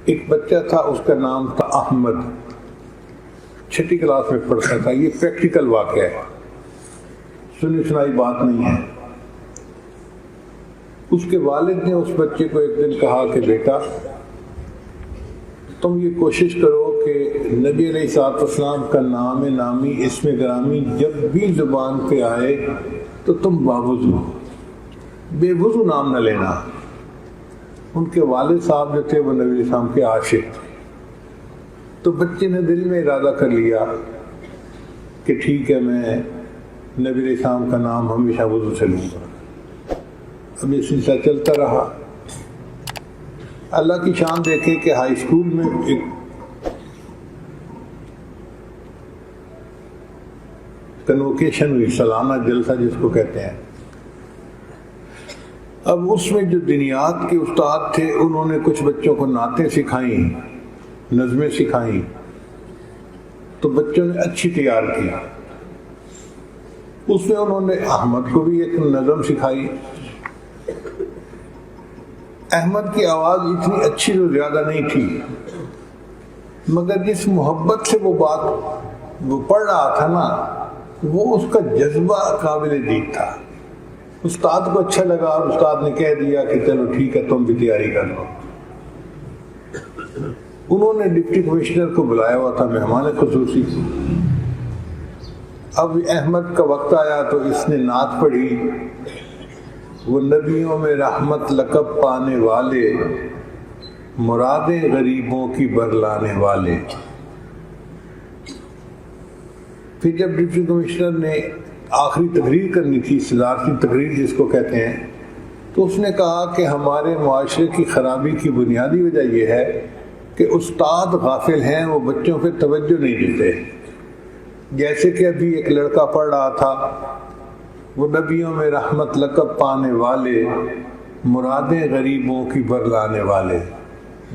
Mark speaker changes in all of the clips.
Speaker 1: ایک بچہ تھا، اس کا نام تھا احمد، 6ٹھی کلاس میں پڑھتا تھا۔ یہ پریکٹیکل واقعہ ہے، سنی سنائی بات نہیں ہے۔ اس کے والد نے اس بچے کو ایک دن کہا کہ بیٹا تم یہ کوشش کرو کہ نبی علیہ الصلوۃ والسلام کا نام نامی اسم گرامی جب بھی زبان پہ آئے تو تم باوضو بے وضو نام نہ لینا۔ ان کے والد صاحب جو تھے وہ نبی علیہ السلام کے عاشق تھے، تو بچے نے دل میں ارادہ کر لیا کہ ٹھیک ہے میں نبی علیہ السلام کا نام ہمیشہ وضو سے لوں گا۔ اب یہ سلسلہ چلتا رہا۔ اللہ کی شان دیکھے کہ ہائی اسکول میں ایک کنوکیشن ہوئی، سالانہ جلسہ جس کو کہتے ہیں۔ اب اس میں جو دینیات کے استاد تھے انہوں نے کچھ بچوں کو نعتیں سکھائیں، نظمیں سکھائیں، تو بچوں نے اچھی تیار کی۔ اس میں انہوں نے احمد کو بھی ایک نظم سکھائی۔ احمد کی آواز اتنی اچھی تو زیادہ نہیں تھی، مگر جس محبت سے وہ بات وہ پڑھ رہا تھا نا، وہ اس کا جذبہ قابل دید تھا۔ استاد کو اچھا لگا اور استاد نے کہہ دیا کہ چلو ٹھیک ہے تم بھی تیاری کر لو۔ انہوں نے ڈپٹی کمشنر کو بلایا ہوا تھا، مہمان خصوصی۔ اب احمد کا وقت آیا تو اس نے نعت پڑھی، وہ نبیوں میں رحمت لقب پانے والے، مرادیں غریبوں کی برلانے والے۔ پھر جب ڈپٹی کمشنر نے آخری تقریر کرنی تھی، صدارتی تقریر جس کو کہتے ہیں، تو اس نے کہا کہ ہمارے معاشرے کی خرابی کی بنیادی وجہ یہ ہے کہ استاد غافل ہیں، وہ بچوں پہ توجہ نہیں دیتے۔ جیسے کہ ابھی ایک لڑکا پڑھ رہا تھا، وہ نبیوں میں رحمت لقب پانے والے، مرادیں غریبوں کی برلانے والے،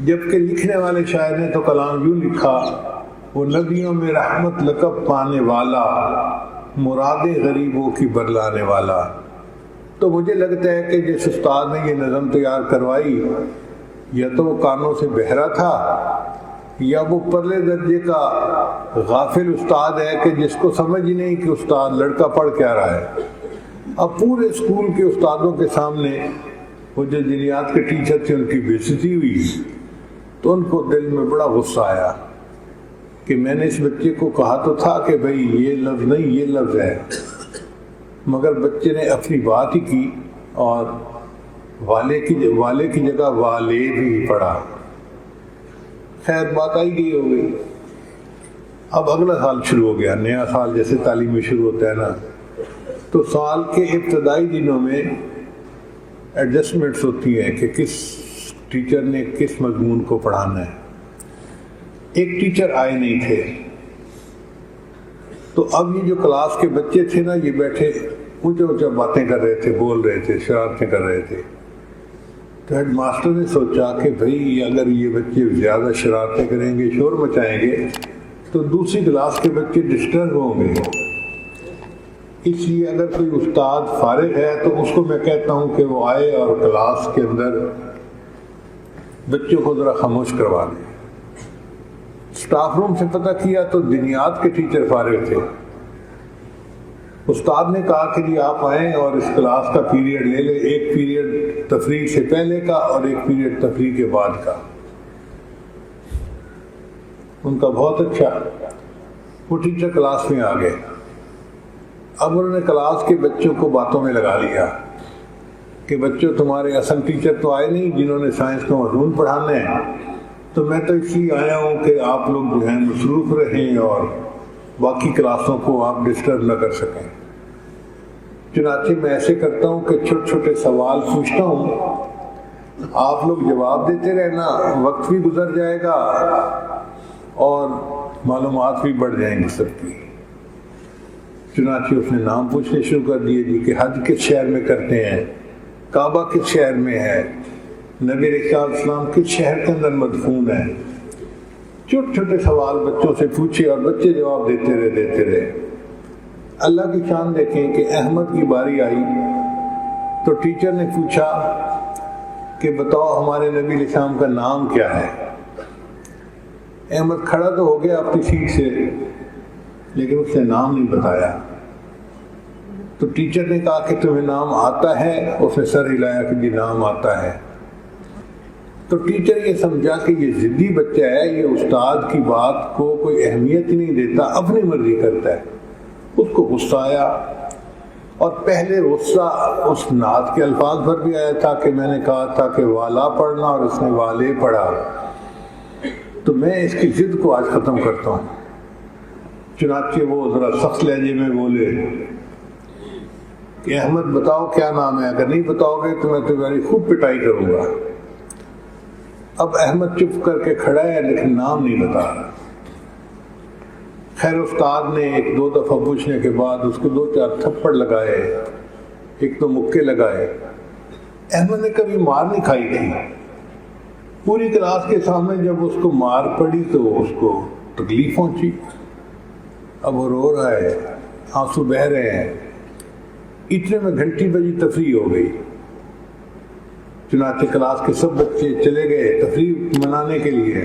Speaker 1: جبکہ لکھنے والے شاعر نے تو کلام یوں لکھا، وہ نبیوں میں رحمت لقب پانے والا، مرادیں غریبوں کی برلانے والا۔ تو مجھے لگتا ہے کہ جس استاد نے یہ نظم تیار کروائی، یا تو وہ کانوں سے بہرا تھا، یا وہ پرلے درجے کا غافل استاد ہے کہ جس کو سمجھ ہی نہیں کہ استاد لڑکا پڑھ کیا رہا ہے۔ اب پورے اسکول کے استادوں کے سامنے وہ جو دینیات کے ٹیچر تھے ان کی بے عزتی ہوئی، تو ان کو دل میں بڑا غصہ آیا کہ میں نے اس بچے کو کہا تو تھا کہ بھئی یہ لفظ نہیں یہ لفظ ہے، مگر بچے نے اپنی بات ہی کی اور والے کی جگہ والے بھی پڑھا۔ خیر بات آئی گئی ہو گئی۔ اب اگلا سال شروع ہو گیا، نیا سال جیسے تعلیمی شروع ہوتا ہے نا، تو سال کے ابتدائی دنوں میں ایڈجسٹمنٹس ہوتی ہیں کہ کس ٹیچر نے کس مضمون کو پڑھانا ہے۔ ایک ٹیچر آئے نہیں تھے، تو اب یہ جو کلاس کے بچے تھے نا، یہ بیٹھے اونچا اونچا باتیں کر رہے تھے، بول رہے تھے، شرارتیں کر رہے تھے۔ تو ہیڈ ماسٹر نے سوچا کہ بھئی اگر یہ بچے زیادہ شرارتیں کریں گے، شور مچائیں گے، تو دوسری کلاس کے بچے ڈسٹرب ہوں گے۔ اس لیے اگر کوئی استاد فارغ ہے تو اس کو میں کہتا ہوں کہ وہ آئے اور کلاس کے اندر بچوں کو ذرا خاموش کروا دیں۔ اسٹاف روم سے پتہ کیا تو دینیات کے ٹیچر فارغ تھے۔ استاد نے کہا کہ جی آپ آئیں اور اس کلاس کا پیریڈ لے لیں، ایک پیریڈ تفریح سے پہلے کا اور ایک پیریڈ تفریح کے بعد کا۔ ان کا بہت اچھا، وہ ٹیچر کلاس میں آ گئے۔ اب انہوں نے کلاس کے بچوں کو باتوں میں لگا لیا کہ بچوں تمہارے اصل ٹیچر تو آئے نہیں جنہوں نے سائنس کا مضمون پڑھانا ہے، تو میں تو اس لیے آیا ہوں کہ آپ لوگ جو ہیں مصروف رہیں اور باقی کلاسوں کو آپ ڈسٹرب نہ کر سکیں۔ چنانچہ میں ایسے کرتا ہوں کہ چھوٹے چھوٹے سوال پوچھتا ہوں، آپ لوگ جواب دیتے رہنا، وقت بھی گزر جائے گا اور معلومات بھی بڑھ جائیں گی سب کی۔ چنانچہ اس نے نام پوچھنے شروع کر دیے، جی کہ حج کس شہر میں کرتے ہیں، کعبہ کس شہر میں ہے، نبی علیہ السلام کس شہر کے اندر مدفون ہے۔ چھوٹے چھوٹے سوال بچوں سے پوچھے اور بچے جواب دیتے رہے۔ اللہ کی شان دیکھیں کہ احمد کی باری آئی تو ٹیچر نے پوچھا کہ بتاؤ ہمارے نبی علیہ السلام کا نام کیا ہے۔ احمد کھڑا تو ہو گیا اپنی سیٹ سے، لیکن اس نے نام نہیں بتایا۔ تو ٹیچر نے کہا کہ تمہیں نام آتا ہے؟ اس نے سر ہلایا کہ جی نام آتا ہے۔ تو ٹیچر یہ سمجھا کہ یہ ضدی بچہ ہے، یہ استاد کی بات کو کوئی اہمیت ہی نہیں دیتا، اپنی مرضی کرتا ہے۔ اس کو غصہ آیا، اور پہلے غصہ اس نعت کے الفاظ پر بھی آیا تھا کہ میں نے کہا تھا کہ والا پڑھنا، اور اس نے والے پڑھا، تو میں اس کی ضد کو آج ختم کرتا ہوں۔ چنانچہ وہ ذرا سخت لہجے میں بولے کہ احمد بتاؤ کیا نام ہے، اگر نہیں بتاؤ گے تو میں تمہاری خوب پٹائی کروں گا۔ اب احمد چپ کر کے کھڑا ہے لیکن نام نہیں بتا رہا۔ خیر استاد نے ایک دو دفعہ پوچھنے کے بعد اس کو 2-4 تھپڑ لگائے، ایک تو مکے لگائے۔ احمد نے کبھی مار نہیں کھائی تھی، پوری کلاس کے سامنے جب اس کو مار پڑی تو اس کو تکلیف پہنچی۔ اب وہ رو رہا ہے، آنسو بہہ رہے ہیں۔ اتنے میں گھنٹی بجی، تفریح ہو گئی۔ چنانچہ کلاس کے سب بچے چلے گئے تفریح منانے کے لیے۔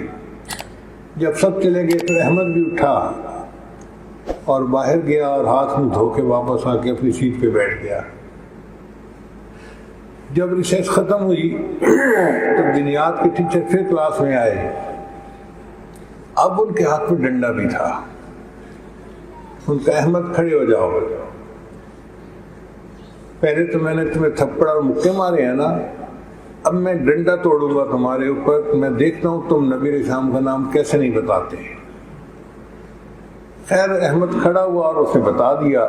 Speaker 1: جب سب چلے گئے تو احمد بھی اٹھا اور باہر گیا اور ہاتھ منہ دھو کے واپس آ کے اپنی سیٹ پہ بیٹھ گیا۔ جب ریسیس ختم ہوئی تو دنیات کے ٹیچر پھر کلاس میں آئے۔ اب ان کے ہاتھ میں ڈنڈا بھی تھا۔ ان کا احمد کھڑے ہو جاؤ، پہلے تو میں نے تمہیں تھپڑ اور مکے مارے ہیں نا، اب میں ڈنڈا توڑوں گا تمہارے اوپر، میں دیکھتا ہوں تم نبی علیہ السلام کا نام کیسے نہیں بتاتے۔ خیر احمد کھڑا ہوا اور اس نے بتا دیا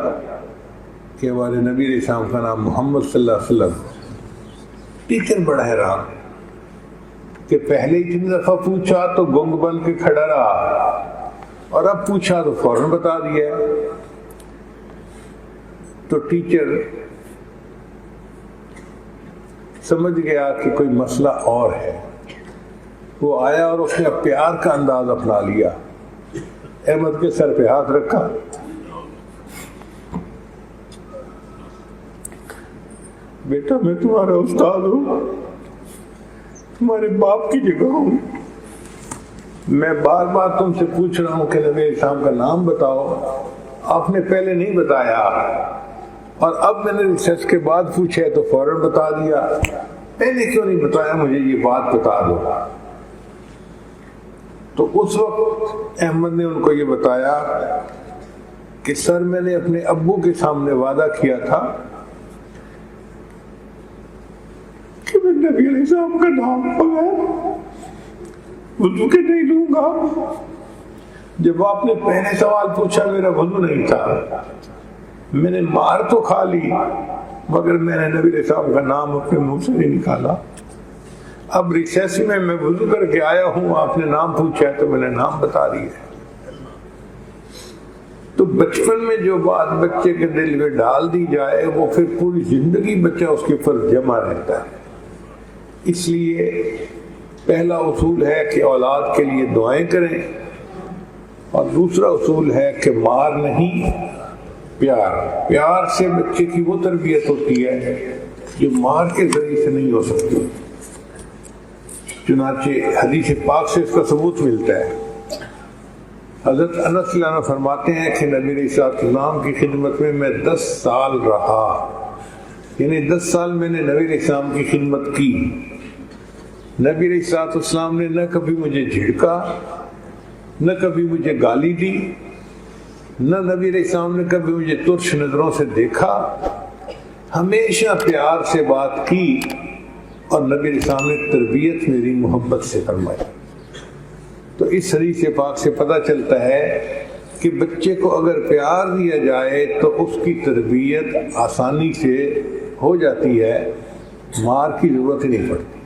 Speaker 1: کہ ہمارے نبی علیہ السلام کا نام محمد صلی اللہ علیہ وسلم۔ ٹیچر بڑا حیران کہ پہلے ہی 3 دفعہ پوچھا تو گنگ بن کے کھڑا رہا، اور اب پوچھا تو فوراً بتا دیا۔ تو ٹیچر سمجھ گیا کہ کوئی مسئلہ اور ہے۔ وہ آیا اور اس نے پیار کا انداز اپنا لیا، احمد کے سر پہ ہاتھ رکھا۔ بیٹا میں تمہارا استاد ہوں، تمہارے باپ کی جگہ ہوں، میں بار بار تم سے پوچھ رہا ہوں کہ نبی علیہ السلام کا نام بتاؤ، آپ نے پہلے نہیں بتایا، اور اب میں نے ریسرچ کے بعد پوچھا تو فوراً بتا دیا، پہلے کیوں نہیں بتایا، مجھے یہ بات بتا دو۔ تو اس وقت احمد نے ان کو یہ بتایا کہ سر میں نے اپنے ابو کے سامنے وعدہ کیا تھا کہ میں نبی علیہ السلام کا نام بغیر وضو کے نہیں لوں گا۔ جب آپ نے پہلے سوال پوچھا میرا وضو نہیں تھا، میں نے مار تو کھا لی مگر میں نے نبی علیہ السلام کا نام اپنے منہ سے نہیں نکالا۔ اب ریسیس میں وضو کر کے آیا ہوں، آپ نے نام پوچھا ہے تو میں نے نام بتا دیا۔ تو بچپن میں جو بات بچے کے دل میں ڈال دی جائے وہ پھر پوری زندگی بچہ اس کے اوپر جمع رہتا ہے۔ اس لیے پہلا اصول ہے کہ اولاد کے لیے دعائیں کریں، اور دوسرا اصول ہے کہ مار نہیں، پیار سے بچے کی وہ تربیت ہوتی ہے جو مار کے ذریعے سے نہیں ہو سکتی۔ چنانچہ حدیث پاک سے اس کا ثبوت ملتا ہے۔ حضرت انس رضی اللہ عنہ فرماتے ہیں کہ نبی علیہ السلام کی خدمت میں 10 سال رہا، یعنی 10 سال میں نے نبی علیہ السلام کی خدمت کی۔ نبی علیہ السلام نے نہ کبھی مجھے جھڑکا، نہ کبھی مجھے گالی دی، نہ نبی علیہ السلام نے کبھی مجھے ترش نظروں سے دیکھا، ہمیشہ پیار سے بات کی، اور نبی علیہ السلام نے تربیت میری محبت سے فرمائی۔ تو اس حدیث پاک سے پتہ چلتا ہے کہ بچے کو اگر پیار دیا جائے تو اس کی تربیت آسانی سے ہو جاتی ہے، مار کی ضرورت ہی نہیں پڑتی۔